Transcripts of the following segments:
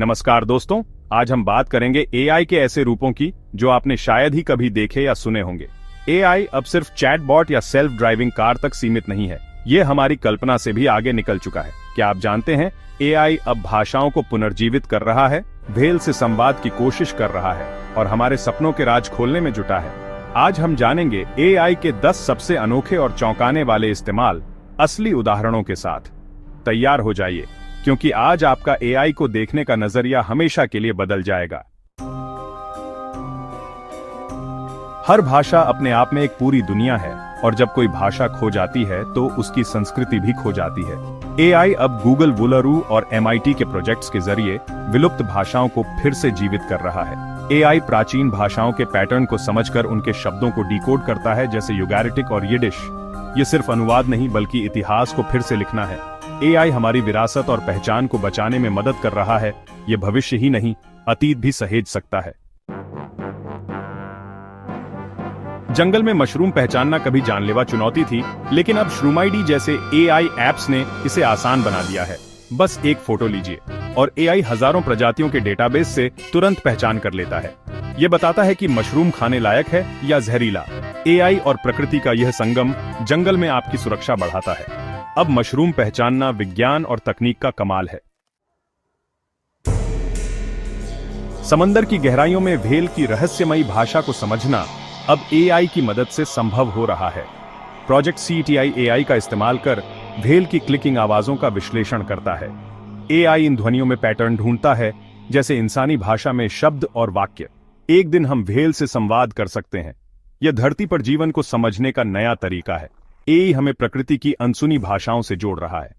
नमस्कार दोस्तों, आज हम बात करेंगे एआई के ऐसे रूपों की जो आपने शायद ही कभी देखे या सुने होंगे। एआई अब सिर्फ चैटबॉट या सेल्फ ड्राइविंग कार तक सीमित नहीं है, ये हमारी कल्पना से भी आगे निकल चुका है। क्या आप जानते हैं, एआई अब भाषाओं को पुनर्जीवित कर रहा है, व्हेल से संवाद की कोशिश कर रहा है और हमारे सपनों के राज खोलने में जुटा है। आज हम जानेंगे एआई के 10 सबसे अनोखे और चौंकाने वाले इस्तेमाल, असली उदाहरणों के साथ। तैयार हो जाइए, क्योंकि आज आपका एआई को देखने का नजरिया हमेशा के लिए बदल जाएगा। हर भाषा अपने आप में एक पूरी दुनिया है और जब कोई भाषा खो जाती है तो उसकी संस्कृति भी खो जाती है। एआई अब गूगल वुलरू और MIT के प्रोजेक्ट्स के जरिए विलुप्त भाषाओं को फिर से जीवित कर रहा है। एआई प्राचीन भाषाओं के पैटर्न को समझकर उनके शब्दों को डिकोड करता है, जैसे यूगैरिटिक और यिडिश। ये सिर्फ अनुवाद नहीं बल्कि इतिहास को फिर से लिखना है। एआई हमारी विरासत और पहचान को बचाने में मदद कर रहा है। ये भविष्य ही नहीं, अतीत भी सहेज सकता है। जंगल में मशरूम पहचानना कभी जानलेवा चुनौती थी, लेकिन अब श्रूमाइडी जैसे एआई ऐप्स ने इसे आसान बना दिया है। बस एक फोटो लीजिए और एआई हजारों प्रजातियों के डेटाबेस से तुरंत पहचान कर लेता है। ये बताता है कि मशरूम खाने लायक है या जहरीला। एआई और प्रकृति का यह संगम जंगल में आपकी सुरक्षा बढ़ाता है। अब मशरूम पहचानना विज्ञान और तकनीक का कमाल है। समंदर की गहराइयों में व्हेल की रहस्यमयी भाषा को समझना अब एआई की मदद से संभव हो रहा है। प्रोजेक्ट CTI एआई का इस्तेमाल कर व्हेल की क्लिकिंग आवाजों का विश्लेषण करता है। एआई इन ध्वनियों में पैटर्न ढूंढता है, जैसे इंसानी भाषा में शब्द और वाक्य। एक दिन हम व्हेल से संवाद कर सकते हैं। यह धरती पर जीवन को समझने का नया तरीका है। एआई हमें प्रकृति की अनसुनी भाषाओं से जोड़ रहा है।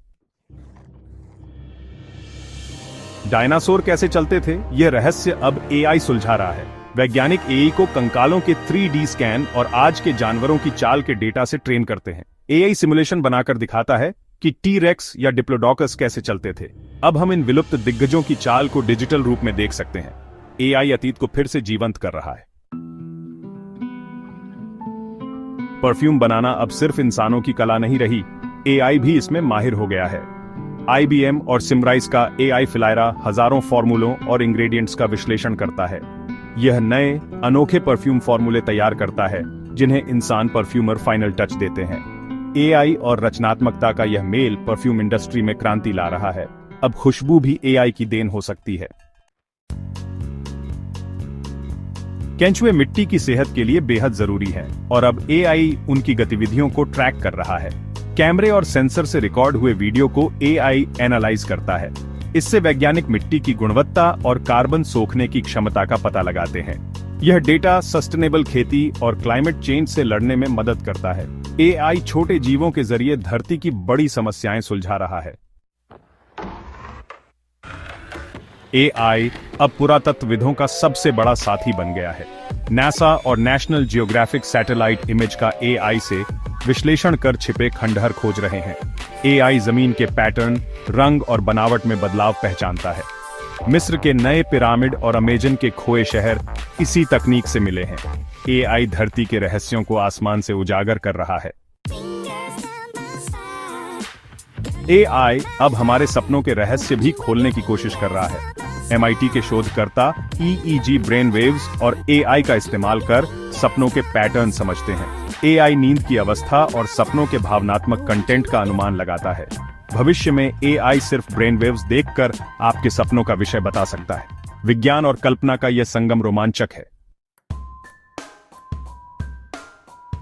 डायनासोर कैसे चलते थे, यह रहस्य अब एआई सुलझा रहा है। वैज्ञानिक एआई को कंकालों के 3D स्कैन और आज के जानवरों की चाल के डेटा से ट्रेन करते हैं। एआई सिमुलेशन बनाकर दिखाता है कि टी-रेक्स या डिप्लोडोकस कैसे चलते थे। अब हम इन विलुप्त दिग्गजों की चाल को डिजिटल रूप में देख सकते हैं। एआई अतीत को फिर से जीवंत कर रहा है। परफ्यूम बनाना अब सिर्फ इंसानों की कला नहीं रही, एआई भी इसमें माहिर हो गया है। IBM और सिमराइज का एआई फिलायरा हजारों फॉर्मूलों और इंग्रेडिएंट्स का विश्लेषण करता है। यह नए अनोखे परफ्यूम फॉर्मूले तैयार करता है, जिन्हें इंसान परफ्यूमर फाइनल टच देते हैं। एआई और रचनात्मकता का यह मेल परफ्यूम इंडस्ट्री में क्रांति ला रहा है। अब खुशबू भी एआई की देन हो सकती है। केंचुए मिट्टी की सेहत के लिए बेहद जरूरी है और अब एआई उनकी गतिविधियों को ट्रैक कर रहा है। कैमरे और सेंसर से रिकॉर्ड हुए वीडियो को एआई एनालाइज करता है। इससे वैज्ञानिक मिट्टी की गुणवत्ता और कार्बन सोखने की क्षमता का पता लगाते हैं। यह डेटा सस्टेनेबल खेती और क्लाइमेट चेंज से लड़ने में मदद करता है। एआई छोटे जीवों के जरिए धरती की बड़ी समस्याएं सुलझा रहा है। एआई अब पुरातत्वविदों का सबसे बड़ा साथी बन गया है। नासा और नेशनल जियोग्राफिक सैटेलाइट इमेज का एआई से विश्लेषण कर छिपे खंडहर खोज रहे हैं। एआई जमीन के पैटर्न, रंग और बनावट में बदलाव पहचानता है। मिस्र के नए पिरामिड और अमेजन के खोए शहर इसी तकनीक से मिले हैं। एआई धरती के रहस्यों को आसमान से उजागर कर रहा है। एआई अब हमारे सपनों के रहस्य भी खोलने की कोशिश कर रहा है। MIT के शोधकर्ता EEG ब्रेन वेव्स और एआई का इस्तेमाल कर सपनों के पैटर्न समझते हैं। एआई नींद की अवस्था और सपनों के भावनात्मक कंटेंट का अनुमान लगाता है। भविष्य में एआई सिर्फ ब्रेन वेव्स देखकर आपके सपनों का विषय बता सकता है। विज्ञान और कल्पना का यह संगम रोमांचक है।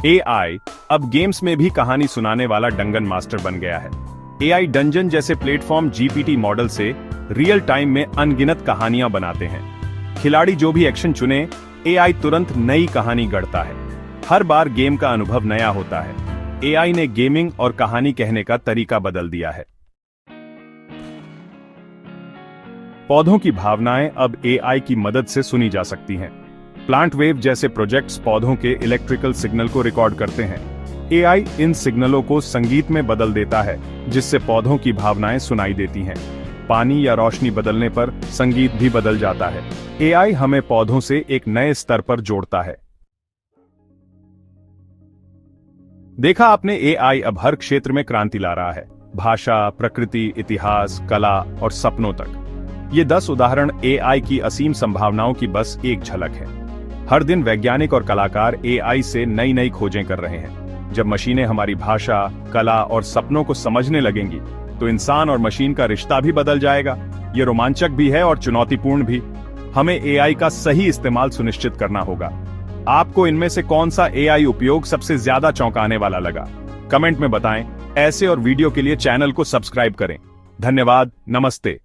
एआई अब गेम्स में भी कहानी सुनाने वाला डंगन मास्टर बन गया है। एआई डंजन जैसे प्लेटफॉर्म GPT मॉडल से रियल टाइम में अनगिनत कहानियां बनाते हैं। खिलाड़ी जो भी एक्शन चुने, एआई तुरंत नई कहानी गढ़ता है। हर बार गेम का अनुभव नया होता है। एआई ने गेमिंग और कहानी कहने का तरीका बदल दिया है। पौधों की भावनाएं अब एआई की मदद से सुनी जा सकती हैं। प्लांट वेव जैसे प्रोजेक्ट्स पौधों के इलेक्ट्रिकल सिग्नल को रिकॉर्ड करते हैं। एआई इन सिग्नलों को संगीत में बदल देता है, जिससे पौधों की भावनाएं सुनाई देती हैं। पानी या रोशनी बदलने पर संगीत भी बदल जाता है। एआई हमें पौधों से एक नए स्तर पर जोड़ता है। देखा आपने, एआई अब हर क्षेत्र में क्रांति ला रहा है। भाषा, प्रकृति, इतिहास, कला और सपनों तक। ये 10 उदाहरण एआई की असीम संभावनाओं की बस एक झलक है। हर दिन वैज्ञानिक और कलाकार एआई से नई नई खोजें कर रहे हैं। जब मशीनें हमारी भाषा, कला और सपनों को समझने लगेंगी, तो इंसान और मशीन का रिश्ता भी बदल जाएगा। ये रोमांचक भी है और चुनौतीपूर्ण भी। हमें एआई का सही इस्तेमाल सुनिश्चित करना होगा। आपको इनमें से कौन सा एआई उपयोग सबसे ज्यादा चौंकाने वाला लगा? कमेंट में बताएं। ऐसे और वीडियो के लिए चैनल को सब्सक्राइब करें। धन्यवाद। नमस्ते।